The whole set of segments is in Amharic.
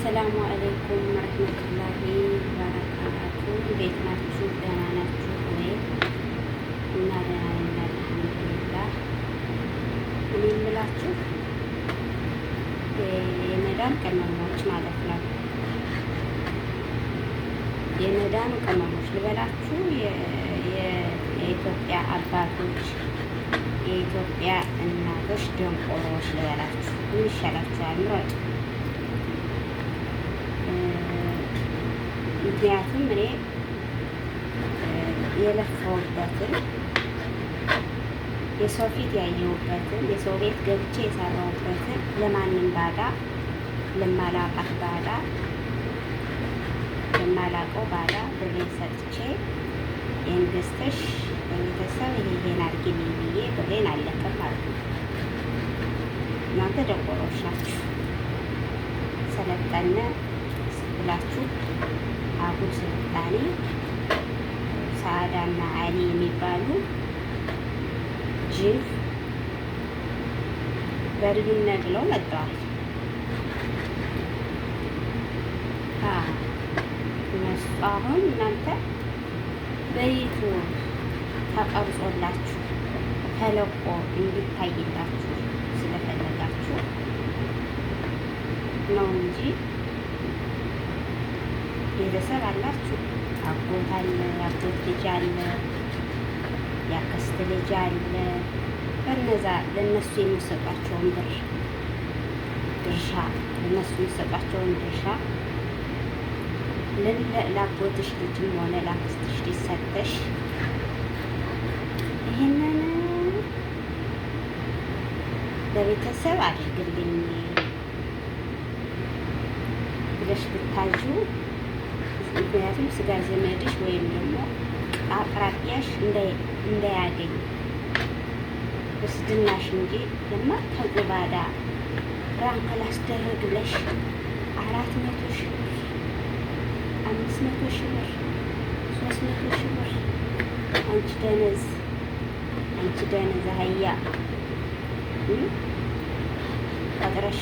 አሰላሙ አለይኩም ረህመቱላሂ ወበረካቱ። እንዴት ናችሁ? ደህና ናችሁ ወይ? እና ደህና ነን አልሐምዱሊላህ። እኔ የምላችሁ የመዳም ቅመሞች ማለት ነው። የመዳም ቅመሞች ልበላችሁ፣ የኢትዮጵያ አባቶች፣ የኢትዮጵያ እናቶች ደንቆሮዎች ልበላችሁ። ምን ይሻላችኋል? ምረጡ። ምክንያቱም እኔ የለፈውበትን የሰው ፊት ያየሁበትን የሰው ቤት ገብቼ የሰራሁበትን ለማንም ባዳ ለማላውቃት ባዳ ለማላውቀው ባዳ ብሬን ሰጥቼ ይህን ገዝተሽ በቤተሰብ ይሄን አድርጊልኝ ብዬ ብሬን አለቅም ማለት ነው። እናንተ ደንቆሮች ናችሁ። ሰለጠነ ብላችሁ አጉል ስልጣኔ ሰዓዳና አሊ የሚባሉ ጅብ በርግነ ብለው መጥተዋል። እነሱ አሁን እናንተ በዩቱብ ተቀርጾላችሁ ተለቆ እንዲታይላችሁ ስለፈለጋችሁ ነው እንጂ ቤተሰብ አላችሁ። አጎት አለ፣ የአጎት ልጅ አለ፣ የአክስት ልጅ አለ። በነዛ ለነሱ የሚሰጧቸውን ድርሻ ለነሱ የሚሰጧቸውን ድርሻ ለአጎትሽ ልጅም ሆነ ለአክስትሽ ሊሰጠሽ ይህንን ለቤተሰብ አድርግልኝ ብለሽ ብታዡ፣ ምክንያቱም ስጋ ዘመድሽ ወይም ደግሞ አቅራቢያሽ እንዳያገኝ በስድናሽ እንጂ ለማታውቁ ባዳ ራንክ ላስደረግ ብለሽ 400 ሺህ ብር 500 ሺህ ብር 300 ሺህ ብር አንቺ ደነዝ አህያ ቀጥረሽ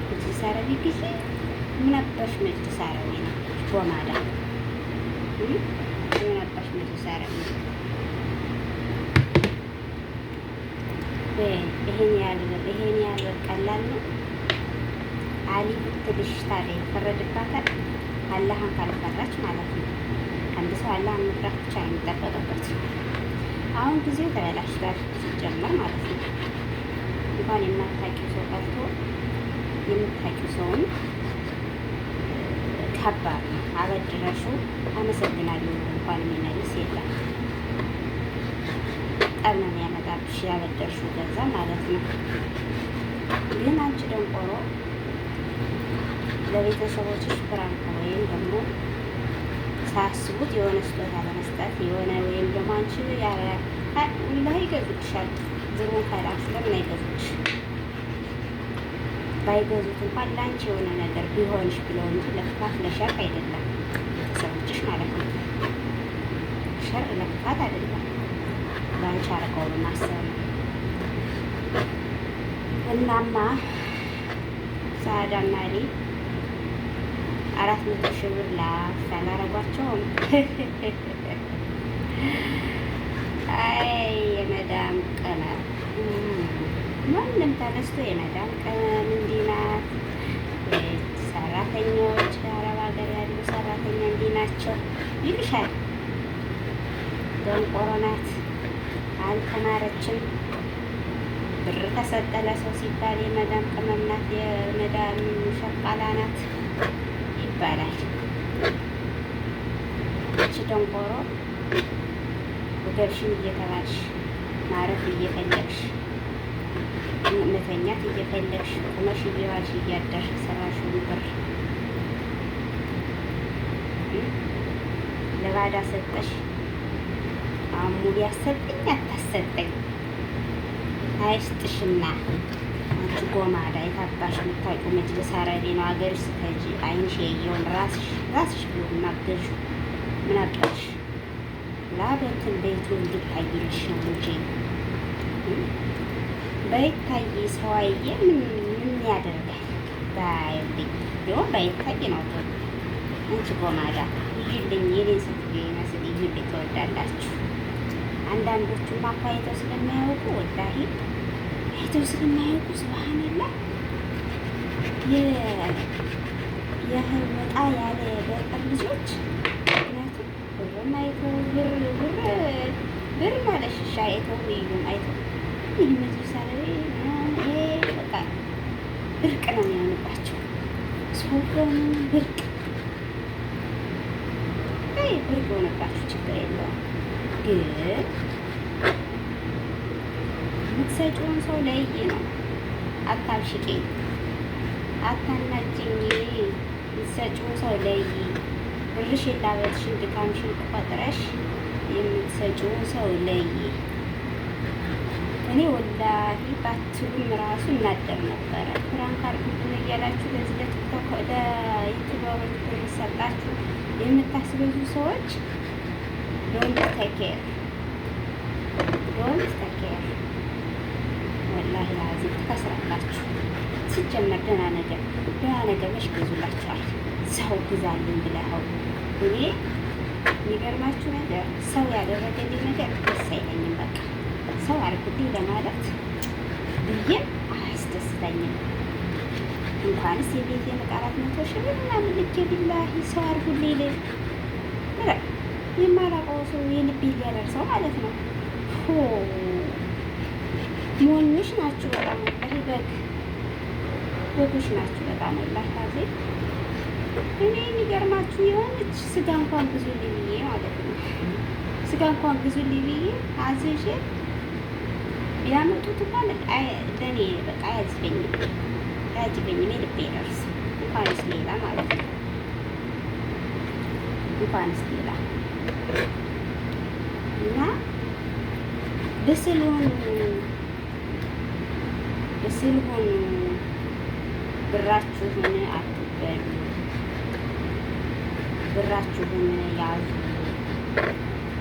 መጅልስ አረቢ ጊዜ ምን አባሽ መጅልስ አረቢ ነው? ጎማዳ ምን አባሽ መጅልስ አረቢ ነው? ይሄን ያህል ቀላል ነው? አሊ ብትልሽ ታዲያ ይፈረድባታል? አላህን ካልፈራች ማለት ነው። አንድ ሰው አላህን መፍራት ብቻ ነው የሚጠበቅበት። አሁን ጊዜው ተበላሽቷል ሲጀመር ማለት ነው። እንኳን የማታውቂው ሰው ቀርቶ የምታውቂው ሰውን ከባድ ነው። አበድረሹ አመሰግናለሁ እንኳን የሚመልስ የለም። ጠብ ነው የሚያመጣብሽ ያበደርሽው ገንዘብ ማለት ነው። ግን አንቺ ደንቆሮ ለቤተሰቦችሽ ፍራንክ ወይም ደግሞ ሳያስቡት የሆነ ስጦታ ለመስጠት የሆነ ወይም ደግሞ አንቺ ላይ ይገዙልሻል። ዝሩን ካላችሁ ለምን አይገዙልሽ? ባይገዙት እንኳን ለአንቺ የሆነ ነገር ቢሆንሽ ብለው እንጂ ለክፋት ለሸር አይደለም። ቤተሰቦችሽ ማለት ነው። ሸር ለክፋት አይደለም። ለአንቺ አርቀው በማሰብ ነው። እናማ ሰዓዳና አሊ 400 ሺህ ብር ላፍ አላረጓቸውም። አይ የመዳም ቅመም ማንም ተነስቶ የመዳም ቅመም እንዲህ ናት፣ ሰራተኞች አረብ ሀገር ያሉ ሰራተኛ እንዲህ ናቸው ይልሻል። ደንቆሮ ናት፣ አልተማረችም። ብር ተሰጠ ለሰው ሲባል የመዳም ቅመም ናት፣ የመዳም ሸቃላ ናት ይባላል። እቺ ደንቆሮ ወገብሽን እየተባልሽ ማረፍ እየፈለግሽ መተኛት እየፈለግሽ ቁመሽ እየዋልሽ እያደርሽ ሰራሽውን ብር ለባዳ ሰጠሽ። አሙዲ ያሰጠኝ አታሰጠኝ አይስጥሽና አንቺ ጎማዳ የታባሽ የምታውቂው መጅልስ አረቢ ነው። ሀገርሽ ስትሄጂ አይንሽ ያየውን ራስሽ ብሎ ማገዡ ምን አባሽ ላበትን ቤቱ እንዲታይልሽ ነው እንጂ በይታይ ሰው አየ ምን ያደርጋል? ባይልኝ ደግሞ ባይታይ ነው ቶሎ እንጂ ጎማዳ ይልኝ የኔን ስትገኝ ይመስል ይልኝ ትወዳላችሁ። አንዳንዶቹማ እኮ አይተው ስለማያውቁ ወላሂ አይተው ስለማያውቁ ሱብሃንአላህ የወጣ ያለ ገጠር ልጆች ምክንያቱም ብርም አይተው ብር ማለት ሽሻ አይተው ይሉም አይተው ይህ መጅልሳሌ በቃ ብርቅ ነው የሚሆንባቸው። ሶገኑ ብርቅ ብርቅ የሆነባችሁ ችግር የለውም ግን የምትሰጪውን ሰው ለይ ነው። አታብሽቂ፣ አታናጅኝ። የምትሰጪውን ሰው ለይ። ብርሽ የላበትሽን ድካምሽን ቆጥረሽ የምትሰጪውን ሰው ለይ። እኔ ወላሂ ባትሉም ራሱ እናደር ነበረ። ፍራንክ አድርጉን እያላችሁ ለዚህ ለቲክቶክ ለዩቲዩበሮች ብር ሰጣችሁ የምታስበዙ ሰዎች ዶንት ቴክ ኬር፣ ዶንት ቴክ ኬር። ወላሂ ላዚም ትከስራላችሁ። ሲጀመር ደህና ነገር መች ገዙላችኋል? ሰው ግዛልኝ ብለኸው። እኔ የሚገርማችሁ ነገር ሰው ያደረገልኝ ነገር ደስ አይለኝም። በቃ ሰው አድርጉልኝ ለማለት ብዬም አያስደስተኝም። እንኳንስ የቤቴን ዕቃ 400 ሺህ ብር ምናምን ልኬ ቢላሂ ሰው አድርጉልኝ ልል የማላውቀው ሰው የልቤን ሊያደርሰው ማለት ነው። ሞኞች ናችሁ በጣም ወላሂ፣ በጎች ናችሁ በጣም ወላሂ ላዚም። እኔ የሚገርማችሁ የሆነች ስጋ እንኳን ግዙልኝ ብዬ ማለት ነው ስጋ እንኳን ግዙልኝ ብዬ አዝዤ ያመጡት እንኳን ለእኔ በቃ አያጅበኝም የልቤ ደርስ እንኳንስ ሌላ ማለት ነው እንኳንስ ሌላ እና በስልሆን ብራችሁን አትበሉ፣ ብራችሁን ያዙ።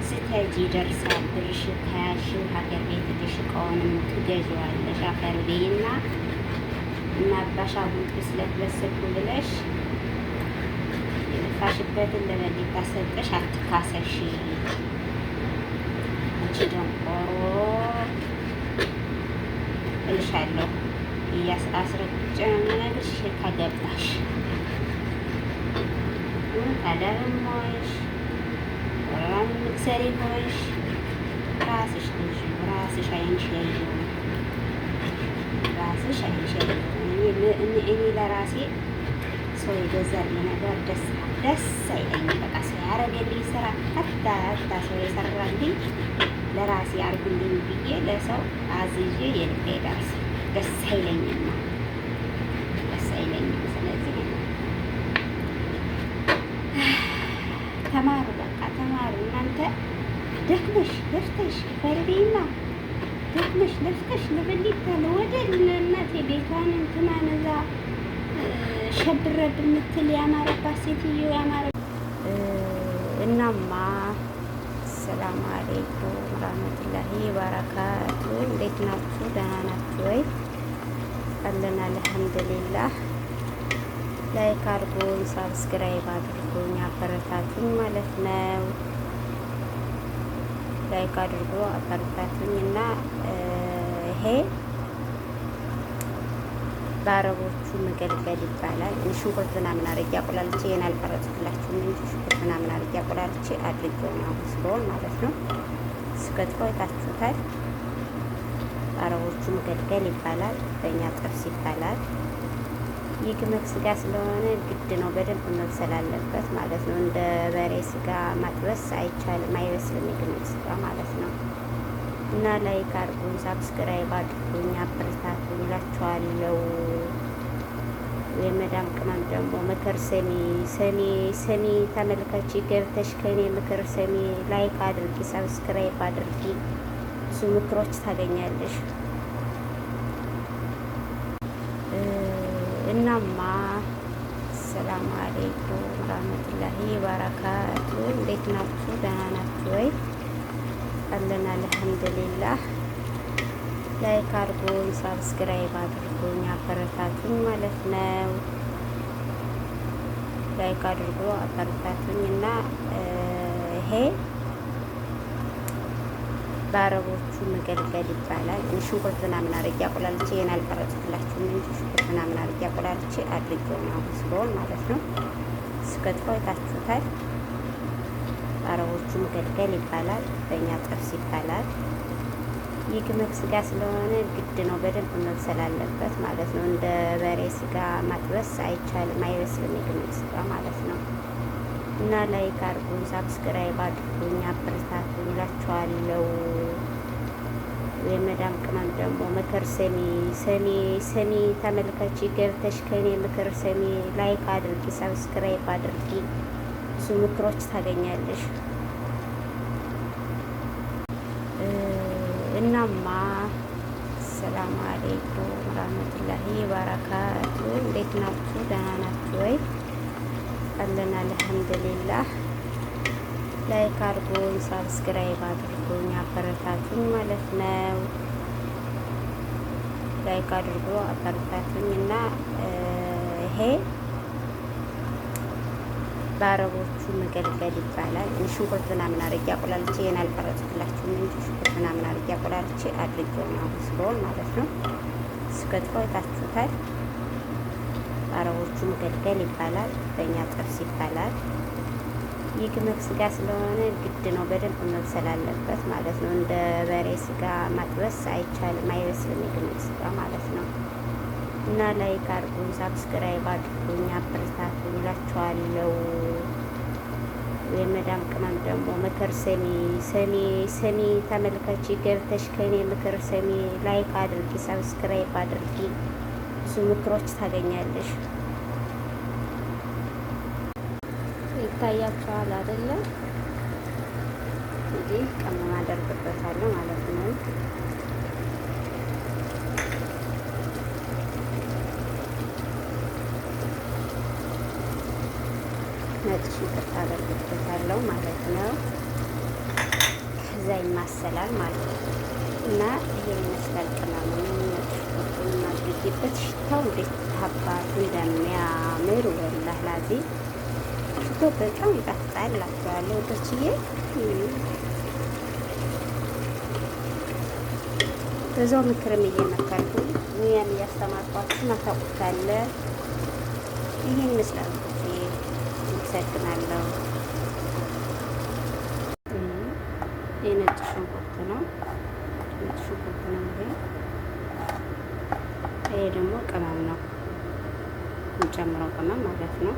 ስተጂ ይደርሳል ብርሽ ከያሽው ሀገር ቤት ሄደሽ እቃውንም ትገዢዋለሽ። አፈር ቤና እና አባሻ ብስለት በስልኩ ብለሽ የለፋሽበትን ለበሌታ ሰጠሽ አትካሰሽ። አንቺ ደንቆሮ እልሻለሁ አስረግጬ ነው የምነግርሽ። ከገባሽ ታደርም ሆንሽ ወራም የምትሰሪ ሆንሽ ራስሽ ልጅ ራስሽ አይንሽ ያየው ራስሽ አይንሽ ያየው። እኔ ለራሴ ሰው የገዛልኝ ነገር ደስ አይለኝም። በቃ ሰው ያደረገልኝ ስራ ሀታ ሰው የሰራልኝ ለራሴ አድርጉልኝ ብዬ ለሰው አዝዤ የልቤ ደስ አይለኝም። ስለዚህ ተማሩ፣ በቃ ተማሩ። እናንተ ደክመሽ ለፍተሽ ፈርቤና ደክመሽ ለፍተሽ ለበሊታ ለወደድ እናቴ ቤቷን እንትናን እዛ ሸብረብ የምትል ያማረባት ሴትዮ ያማረ እናማ ሰላም አለይኩም ወራህመቱላሂ ወበረካቱ። እንዴት ናችሁ? ደህና ናችሁ ወይ? አለን አልሐምዱሊላህ። ላይክ አድርጉኝ፣ ሳብስክራይብ አድርጉኝ፣ አበረታቱኝ ማለት ነው። ላይክ አድርጉ አበረታቱኝ እና ይሄ በአረቦቹ መገልገል ይባላል። ሽንኩርት ምናምን አድርጌ አቆላልቼ ይሄን አልቀረጽኩላችሁም እንጂ ሽንኩርት ምናምን አድርጌ አቆላልቼ አድርጌው ነው አሁን ስለሆነ ማለት ነው። ስከትፈው አይታችሁታል። በአረቦቹ መገልገል ይባላል፣ በእኛ ጥብስ ይባላል። የግመል ስጋ ስለሆነ ግድ ነው በደንብ መብሰል አለበት ማለት ነው። እንደ በሬ ስጋ ማጥበስ አይቻልም፣ አይበስልም የግመል ስጋ ማለት ነው። እና ላይክ አድርጉኝ፣ ሳብስክራይብ አድርጉኝ፣ አበረታቱኝ እላችኋለሁ። የመዳም ቅመም ደግሞ ምክር ሰሚ ተመልካች ገብተሽ ከኔ ምክር ሰሚ፣ ላይክ አድርጊ፣ ሳብስክራይብ አድርጊ፣ ብዙ ምክሮች ታገኛለሽ። እናማ ሰላም አለይኩም ወራህመቱላሂ ወበረካቱ። እንዴት ናችሁ? ደህና ናችሁ ወይ? አለን አልሐምዱሊላህ። ላይክ አድርጉኝ፣ ሳብስክራይብ አድርጉኝ፣ አበረታቱኝ ማለት ነው። ላይክ አድርጎ አበረታቱኝ እና ይሄ በአረቦቹ መገልገል ይባላል። ሽንኩርት ምናምን አድርጌ አቆላልቼ ይሄን አልቀረጽኩላችሁም እንጂ ሽንኩርት ምናምን አድርጌ አቆላልቼ አድርጌው ነው ስሎን ማለት ነው። ስከትፈው አይታችሁታል። በአረቦቹ መገልገል ይባላል፣ በእኛ ጥብስ ይባላል። የግመል ስጋ ስለሆነ ግድ ነው በደንብ መብሰል አለበት ማለት ነው። እንደ በሬ ስጋ ማጥበስ አይቻልም፣ አይበስልም የግመል ስጋ ማለት ነው። እና ላይክ አድርጉኝ፣ ሳብስክራይብ አድርጉኝ፣ አበረታቱኝ እላችኋለሁ። የመዳም ቅመም ደግሞ ምክር ሰሚ ተመልካች ገብተሽ ከኔ ምክር ሰሚ፣ ላይክ አድርጊ፣ ሳብስክራይብ አድርጊ፣ ብዙ ምክሮች ታገኛለሽ። እናማ ሰላም አለይኩም ወራህመቱላሂ ወበረካቱ። እንዴት ናችሁ? ደህና ናችሁ ወይ? አለን አልሐምዱሊላህ። ላይክ አድርጉኝ፣ ሳብስክራይብ አድርጉኝ፣ አበረታቱኝ ማለት ነው። ላይክ አድርጎ አበረታቱኝ እና ይሄ በአረቦቹ መገልገል ይባላል። ሽንኩርት ምናምን አድርጌ አቆላልቼ ይሄን አልቀረጽኩላችሁም እንጂ ሽንኩርት ምናምን አድርጌ አቆላልቼ አድርጌው ነው ስሎን ማለት ነው። ስከትፈው አይታችሁታል። በአረቦቹ መገልገል ይባላል፣ በእኛ ጥብስ ይባላል። የግመል ስጋ ስለሆነ ግድ ነው በደንብ መብሰል አለበት ማለት ነው። እንደ በሬ ስጋ ማጥበስ አይቻልም፣ አይበስልም የግመል ስጋ ማለት ነው። እና ላይክ አድርጉኝ፣ ሳብስክራይብ አድርጉኝ፣ አበረታቱኝ እላችኋለሁ። የመዳም ቅመም ደግሞ ምክር ሰሚ ተመልካች ገብተሽ ከኔ ምክር ሰሚ፣ ላይክ አድርጊ፣ ሳብስክራይብ አድርጊ፣ ብዙ ምክሮች ታገኛለሽ። ይታያችኋል አይደለም? እንግዲህ ቅመም አደርግበታለሁ ማለት ነው። ነጭ ሽንኩርት አደርግበታለሁ ማለት ነው። ከዛ ይማሰላል ማለት ነው። እና ይሄን ይመስላል ቅመሙ። ነጭ ሽንኩርቱን አድርጌበት ሽታው እንዴት አባቱ እንደሚያምር ወላህ ላዚ ሽቶ በጣም ይጣፍጣል እላችኋለሁ ወዶችዬ። በዛው ምክርም እየመከርኩ ሙያም እያስተማርኳችሁ ማታውቁታለ። ይሄን ይመስላል ወዶችዬ። አመሰግናለሁ። የነጭ ሽንኩርት ነው፣ ነጭ ሽንኩርት ነው ይሄ። ይሄ ደግሞ ቅመም ነው፣ የምጨምረው ቅመም ማለት ነው።